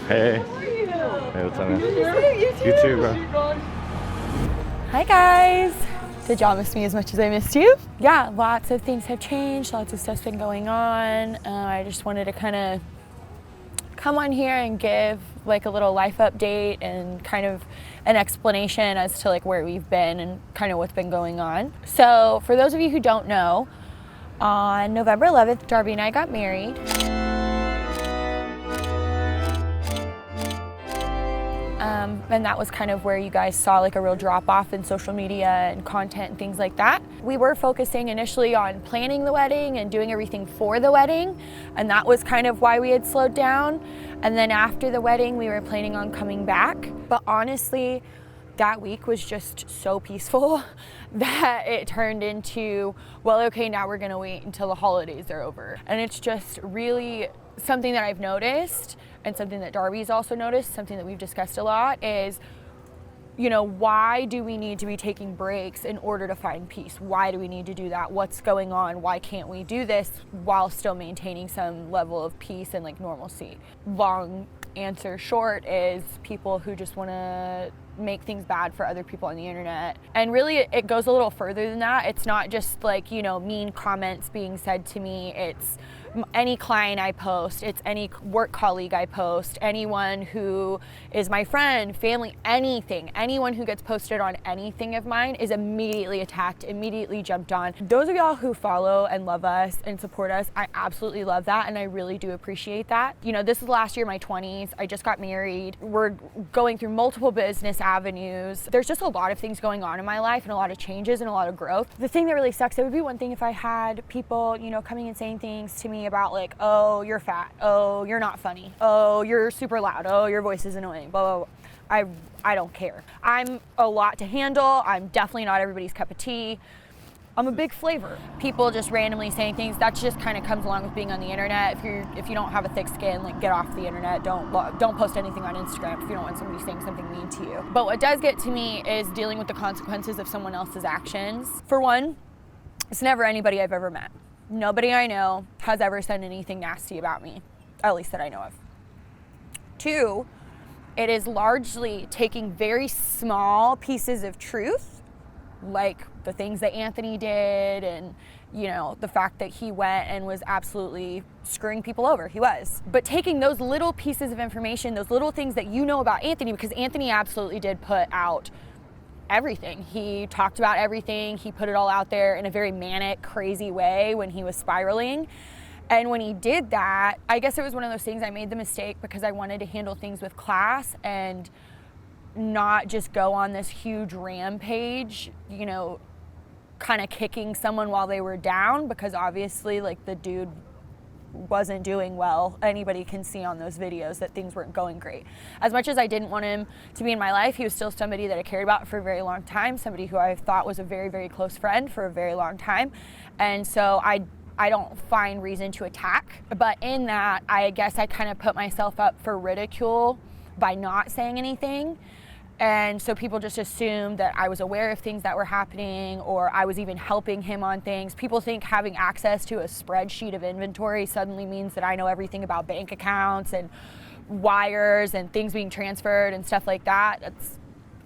Hey. Hey, what's up, man? You too, bro. Hi guys. Did y'all miss me as much as I missed you? Yeah, lots of things have changed, lots of stuff's been going on. I just wanted to kind of come on here and give like a little life update and kind of an explanation as to like where we've been and kind of what's been going on. So for those of you who don't know, on November 11th, Darby and I got married. And that was kind of where you guys saw like a real drop off in social media and content and things like that. We were focusing initially on planning the wedding and doing everything for the wedding, and that was kind of why we had slowed down. And then after the wedding, we were planning on coming back. But honestly, that week was just so peaceful that it turned into, well, okay, now we're gonna wait until the holidays are over. And it's just really something that I've noticed, and something that Darby's also noticed, something that we've discussed a lot, is, you know, why do we need to be taking breaks in order to find peace? Why do we need to do that? What's going on? Why can't we do this while still maintaining some level of peace and like normalcy? Long answer short is people who just want to make things bad for other people on the internet. And really it goes a little further than that. It's not just like, you know, mean comments being said to me. It's any client I post, it's any work colleague I post, anyone who is my friend, family, anything, anyone who gets posted on anything of mine is immediately attacked, immediately jumped on. Those of y'all who follow and love us and support us, I absolutely love that, and I really do appreciate that. You know, this is last year, my 20s. I just got married. We're going through multiple business avenues. There's just a lot of things going on in my life and a lot of changes and a lot of growth. The thing that really sucks, it would be one thing if I had people, you know, coming and saying things to me about like, oh, you're fat, oh, you're not funny, oh, you're super loud, oh, your voice is annoying, blah, blah, blah. I don't care. I'm a lot to handle. I'm definitely not everybody's cup of tea. I'm a big flavor. People just randomly saying things, that just kind of comes along with being on the internet. If you don't have a thick skin, like get off the internet. Don't post anything on Instagram if you don't want somebody saying something mean to you. But what does get to me is dealing with the consequences of someone else's actions. For one, it's never anybody I've ever met. Nobody I know has ever said anything nasty about me, at least that I know of. Two, it is largely taking very small pieces of truth, like the things that Anthony did and, you know, the fact that he went and was absolutely screwing people over. He was. But taking those little pieces of information, those little things that you know about Anthony, because Anthony absolutely did put out everything. He talked about everything. He put it all out there in a very manic, crazy way when he was spiraling. And when he did that, I guess it was one of those things, I made the mistake because I wanted to handle things with class and not just go on this huge rampage, you know, kind of kicking someone while they were down, because obviously like the dude wasn't doing well. Anybody can see on those videos that things weren't going great. As much as I didn't want him to be in my life, he was still somebody that I cared about for a very long time, somebody who I thought was a very, very close friend for a very long time. And so I don't find reason to attack. But in that, I guess I kind of put myself up for ridicule by not saying anything. And so people just assumed that I was aware of things that were happening, or I was even helping him on things. People think having access to a spreadsheet of inventory suddenly means that I know everything about bank accounts and wires and things being transferred and stuff like that. That's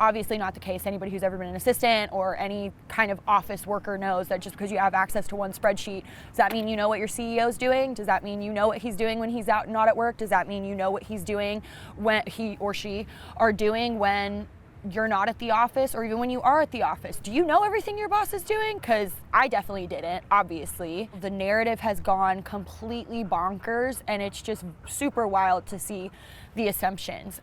obviously not the case. Anybody who's ever been an assistant or any kind of office worker knows that just because you have access to one spreadsheet, does that mean you know what your CEO's doing? Does that mean you know what he's doing when he's out and not at work? Does that mean you know what he's doing when he or she are doing when you're not at the office, or even when you are at the office? Do you know everything your boss is doing? Because I definitely didn't, obviously. The narrative has gone completely bonkers, and it's just super wild to see the assumptions.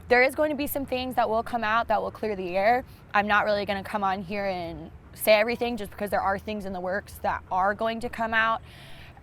There is going to be some things that will come out that will clear the air. I'm not really going to come on here and say everything, just because there are things in the works that are going to come out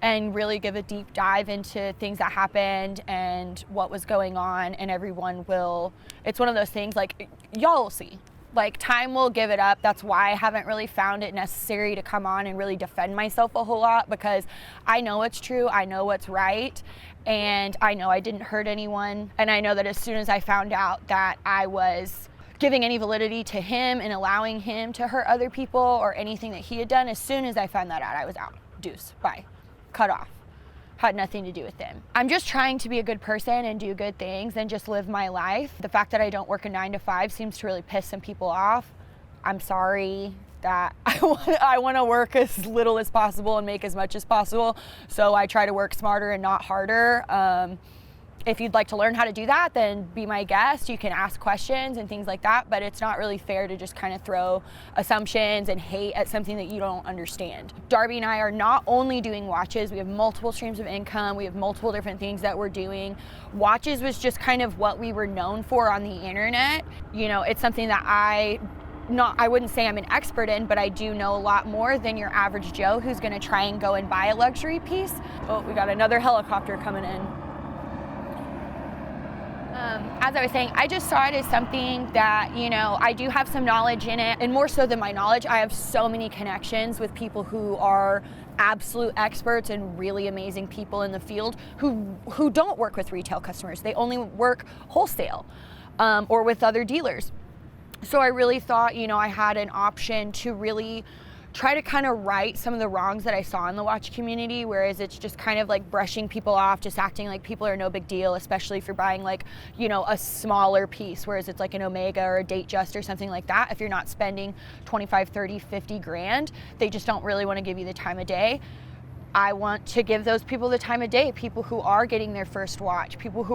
and really give a deep dive into things that happened and what was going on, and everyone will, it's one of those things, like, y'all will see. Like, time will give it up. That's why I haven't really found it necessary to come on and really defend myself a whole lot, because I know it's true, I know what's right, and I know I didn't hurt anyone. And I know that as soon as I found out that I was giving any validity to him and allowing him to hurt other people or anything that he had done, as soon as I found that out, I was out. Deuce, bye, cut off. had nothing to do with them. I'm just trying to be a good person and do good things and just live my life. The fact that I don't work a 9 to 5 seems to really piss some people off. I'm sorry that I want to work as little as possible and make as much as possible. So I try to work smarter and not harder. If you'd like to learn how to do that, then be my guest. You can ask questions and things like that, but it's not really fair to just kind of throw assumptions and hate at something that you don't understand. Darby and I are not only doing watches, we have multiple streams of income, we have multiple different things that we're doing. Watches was just kind of what we were known for on the internet. You know, it's something that I wouldn't say I'm an expert in, but I do know a lot more than your average Joe who's gonna try and go and buy a luxury piece. Oh, we got another helicopter coming in. As I was saying, I just saw it as something that, you know, I do have some knowledge in it, and more so than my knowledge, I have so many connections with people who are absolute experts and really amazing people in the field who don't work with retail customers. They only work wholesale or with other dealers. So I really thought, you know, I had an option to really try to kind of right some of the wrongs that I saw in the watch community, whereas it's just kind of like brushing people off, just acting like people are no big deal, especially if you're buying like, you know, a smaller piece, whereas it's like an Omega or a Datejust or something like that. If you're not spending 25, 30, 50 grand, they just don't really want to give you the time of day. I want to give those people the time of day, people who are getting their first watch, people who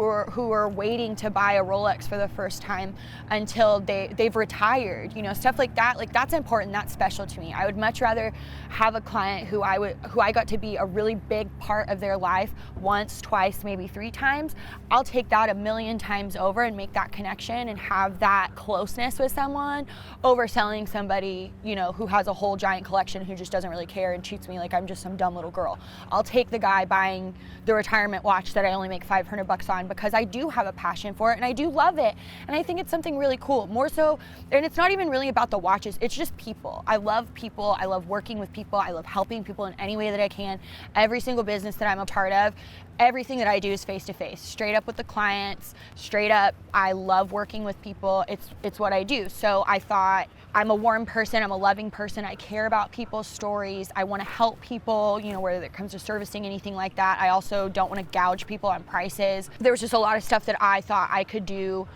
are waiting to buy a Rolex for the first time until they've retired, you know, stuff like that. Like, that's important, that's special to me. I would much rather have a client who I got to be a really big part of their life once, twice, maybe 3 times. I'll take that a million times over and make that connection and have that closeness with someone over selling somebody, you know, who has a whole giant collection who just doesn't really care and treats me like I'm just some dumb little girl. I'll take the guy buying the retirement watch that I only make $500 on because I do have a passion for it and I do love it. And I think it's something really cool. More so, and it's not even really about the watches, it's just people. I love people. I love working with people. I love helping people in any way that I can. Every single business that I'm a part of, everything that I do is face to face, straight up with the clients, straight up. I love working with people. It's what I do. So I thought, I'm a warm person, I'm a loving person, I care about people's stories, I want to help people, you know, whether it comes to servicing, anything like that. I also don't want to gouge people on prices. There was just a lot of stuff that I thought I could do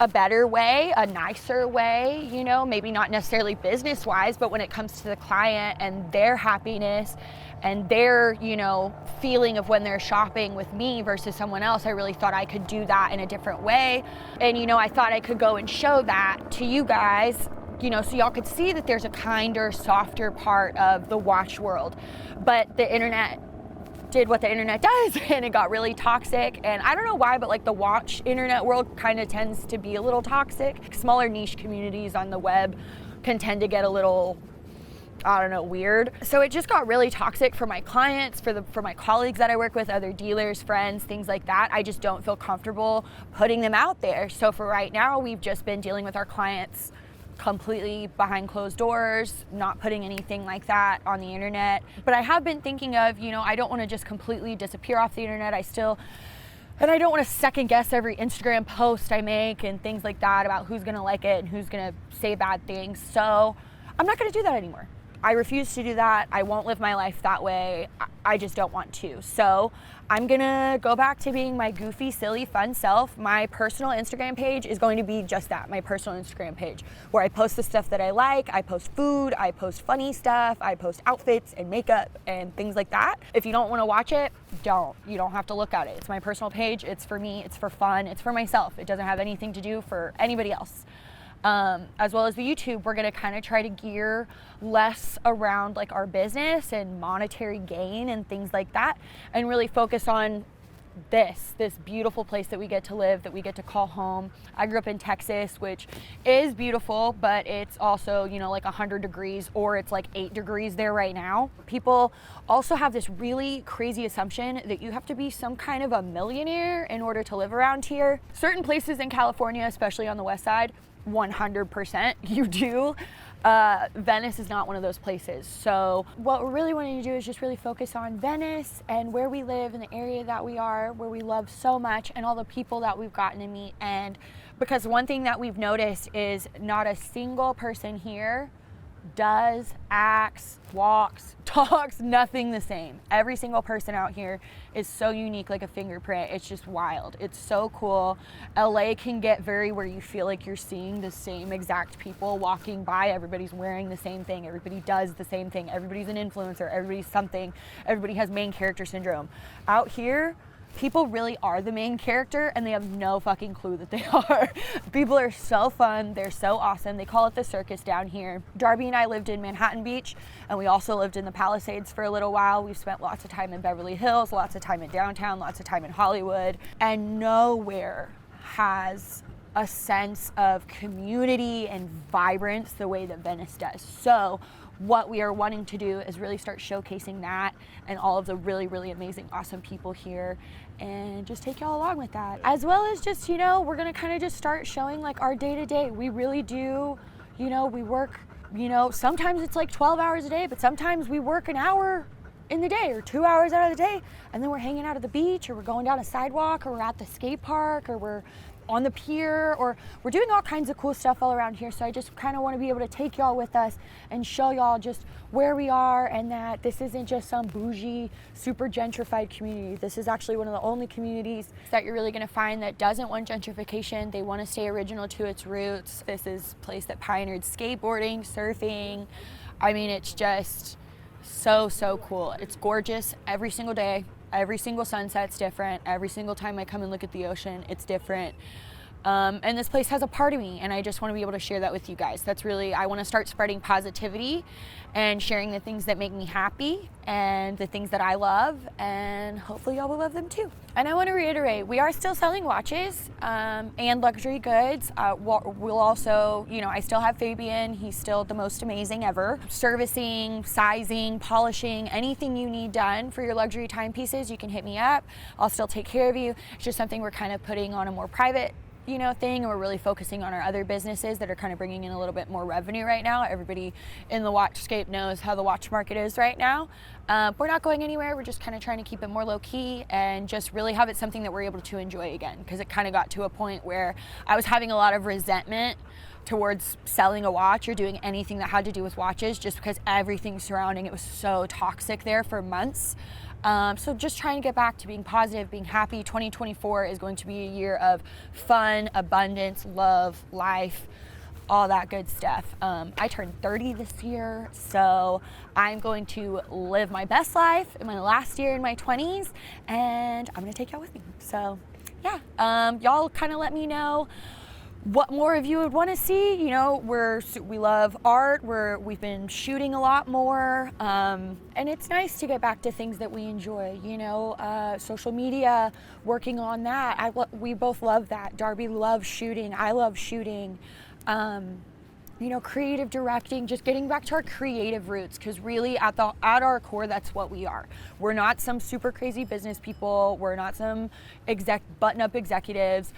a better way, a nicer way, you know, maybe not necessarily business wise, but when it comes to the client and their happiness and their, you know, feeling of when they're shopping with me versus someone else, I really thought I could do that in a different way. And, you know, I thought I could go and show that to you guys, you know, so y'all could see that there's a kinder, softer part of the watch world. But the internet did what the internet does and it got really toxic. And I don't know why, but like the watch internet world kind of tends to be a little toxic. Smaller niche communities on the web can tend to get a little, I don't know, weird. So it just got really toxic for my clients, for my colleagues that I work with, other dealers, friends, things like that. I just don't feel comfortable putting them out there. So for right now, we've just been dealing with our clients completely behind closed doors, not putting anything like that on the internet. But I have been thinking of, you know, I don't want to just completely disappear off the internet. And I don't want to second guess every Instagram post I make and things like that about who's going to like it and who's going to say bad things. So I'm not going to do that anymore. I refuse to do that. I won't live my life that way. I just don't want to. So I'm gonna go back to being my goofy, silly, fun self. My personal Instagram page is going to be just that, my personal Instagram page, where I post the stuff that I like, I post food, I post funny stuff, I post outfits and makeup and things like that. If you don't wanna watch it, don't. You don't have to look at it. It's my personal page, it's for me, it's for fun, it's for myself. It doesn't have anything to do for anybody else. As well as the YouTube, we're gonna kind of try to gear less around like our business and monetary gain and things like that, and really focus on this beautiful place that we get to live, that we get to call home. I grew up in Texas, which is beautiful, but it's also, you know, like 100 degrees, or it's like 8 degrees there right now. People also have this really crazy assumption that you have to be some kind of a millionaire in order to live around here. Certain places in California, especially on the west side, 100% you do. Venice is not one of those places. So what we're really wanting to do is just really focus on Venice and where we live and the area that we are, where we love so much, and all the people that we've gotten to meet. And because one thing that we've noticed is not a single person here does, acts, walks, talks, nothing the same. Every single person out here is so unique, like a fingerprint. It's just wild. It's so cool. LA can get very where you feel like you're seeing the same exact people walking by. Everybody's wearing the same thing. Everybody does the same thing. Everybody's an influencer. Everybody's something. Everybody has main character syndrome. Out here, people really are the main character and they have no fucking clue that they are. People are so fun. They're so awesome. They call it the circus down here. Darby and I lived in Manhattan Beach, and we also lived in the Palisades for a little while. We've spent lots of time in Beverly Hills, lots of time in downtown, lots of time in Hollywood, and nowhere has a sense of community and vibrance the way that Venice does. So what we are wanting to do is really start showcasing that and all of the really, really amazing, awesome people here, and just take y'all along with that. As well as just, you know, we're gonna kind of just start showing like our day to day. We really do, you know, we work, you know, sometimes it's like 12 hours a day, but sometimes we work an hour in the day or 2 hours out of the day, and then we're hanging out at the beach, or we're going down a sidewalk, or we're at the skate park, or we're on the pier, or we're doing all kinds of cool stuff all around here. So I just kind of want to be able to take y'all with us and show y'all just where we are, and that this isn't just some bougie, super gentrified community. This is actually one of the only communities that you're really going to find that doesn't want gentrification. They want to stay original to its roots. This is a place that pioneered skateboarding, surfing. I mean, it's just so, so cool. It's gorgeous every single day. Every single sunset's different. Every single time I come and look at the ocean, it's different. And this place has a part of me, and I just want to be able to share that with you guys. That's really, I want to start spreading positivity and sharing the things that make me happy and the things that I love, and hopefully y'all will love them too. And I want to reiterate, we are still selling watches and luxury goods. We'll also, you know, I still have Fabian. He's still the most amazing ever. Servicing, sizing, polishing, anything you need done for your luxury timepieces, you can hit me up. I'll still take care of you. It's just something we're kind of putting on a more private, you know, thing, and we're really focusing on our other businesses that are kind of bringing in a little bit more revenue right now. Everybody in the watchscape knows how the watch market is right now. We're not going anywhere. We're just kind of trying to keep it more low key and just really have it something that we're able to enjoy again, because it kind of got to a point where I was having a lot of resentment towards selling a watch or doing anything that had to do with watches, just because everything surrounding it was so toxic there for months. So just trying to get back to being positive, being happy. 2024 is going to be a year of fun, abundance, love, life, all that good stuff. I turned 30 this year, so I'm going to live my best life in my last year in my 20s, and I'm gonna take y'all with me. So yeah, y'all kind of let me know what more of you would want to see. You know, we love art. We've been shooting a lot more, and it's nice to get back to things that we enjoy. You know, social media, working on that. We both love that. Darby loves shooting. I love shooting. You know, creative directing, just getting back to our creative roots, because really at our core, that's what we are. We're not some super crazy business people. We're not some button-up executives.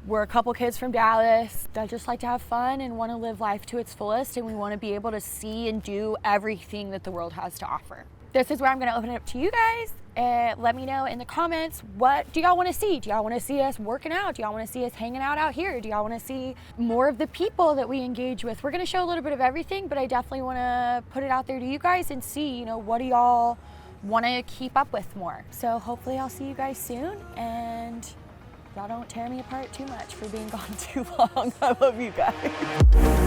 We're a couple kids from Dallas that just like to have fun and want to live life to its fullest, and we want to be able to see and do everything that the world has to offer. This is where I'm going to open it up to you guys, and let me know in the comments, what do y'all want to see? Do y'all want to see us working out? Do y'all want to see us hanging out here? Do y'all want to see more of the people that we engage with? We're going to show a little bit of everything, but I definitely want to put it out there to you guys and see, you know, what do y'all want to keep up with more? So hopefully I'll see you guys soon, and y'all don't tear me apart too much for being gone too long. I love you guys.